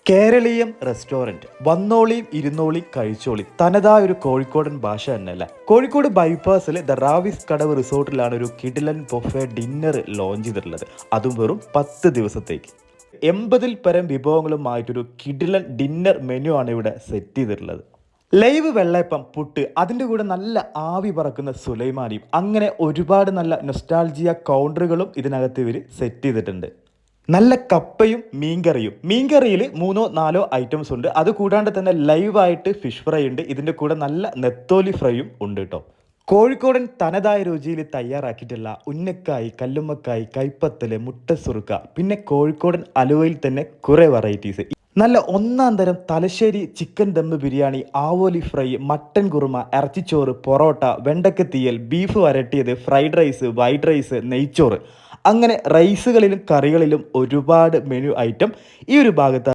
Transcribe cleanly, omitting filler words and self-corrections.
Keraleeyam restaurant വന്നോളിയും ഇരുന്നോളിയും കഴിച്ചോളി തനതായ ഒരു കോഴിക്കോടൻ ഭാഷ തന്നെയല്ല. കോഴിക്കോട് ബൈപ്പാസിൽ ദ റാവിസ് കടവ് റിസോർട്ടിലാണ് ഒരു കിഡിലൻ ബൊഫെ ഡിന്നർ ലോഞ്ച് ചെയ്തിട്ടുള്ളത്. അതും വെറും 10 ദിവസത്തേക്ക് 80ൽ പരം വിഭവങ്ങളുമായിട്ടൊരു കിഡിലൻ ഡിന്നർ മെനു ആണ് ഇവിടെ സെറ്റ് ചെയ്തിട്ടുള്ളത്. ലൈവ് വെള്ളയപ്പം, പുട്ട്, അതിൻ്റെ കൂടെ നല്ല ആവി പറക്കുന്ന സുലൈമാനിയും, അങ്ങനെ ഒരുപാട് നല്ല നൊസ്റ്റാൾജിയ കൗണ്ടറുകളും ഇതിനകത്ത് ഇവർ സെറ്റ് ചെയ്തിട്ടുണ്ട്. നല്ല കപ്പയും മീൻകറിയിൽ 3-4 ഐറ്റംസ് ഉണ്ട്. അത് കൂടാണ്ട് തന്നെ ലൈവായിട്ട് ഫിഷ് ഫ്രൈ ഉണ്ട്. ഇതിൻ്റെ കൂടെ നല്ല നെത്തോലി ഫ്രൈയും ഉണ്ട് കേട്ടോ. കോഴിക്കോടൻ തനതായ രുചിയിൽ തയ്യാറാക്കിയിട്ടുള്ള ഉന്നക്കായി, കല്ലുമ്മക്കായി, കൈപ്പത്തല്, മുട്ടസുറുക്ക, പിന്നെ കോഴിക്കോടൻ അലുവയിൽ തന്നെ കുറേ വെറൈറ്റീസ്. നല്ല ഒന്നാം തരം തലശ്ശേരി ചിക്കൻ ദമ്മ് ബിരിയാണി, ആവോലി ഫ്രൈ, മട്ടൻ കുറുമ, ഇറച്ചിച്ചോറ്, പൊറോട്ട, വെണ്ടക്ക തീയൽ, ബീഫ് വരട്ടിയത്, ഫ്രൈഡ് റൈസ്, വൈറ്റ് റൈസ്, നെയ്ച്ചോറ്, അങ്ങനെ റൈസുകളിലും കറികളിലും ഒരുപാട് മെനു ഐറ്റം ഈ ഒരു ഭാഗത്ത്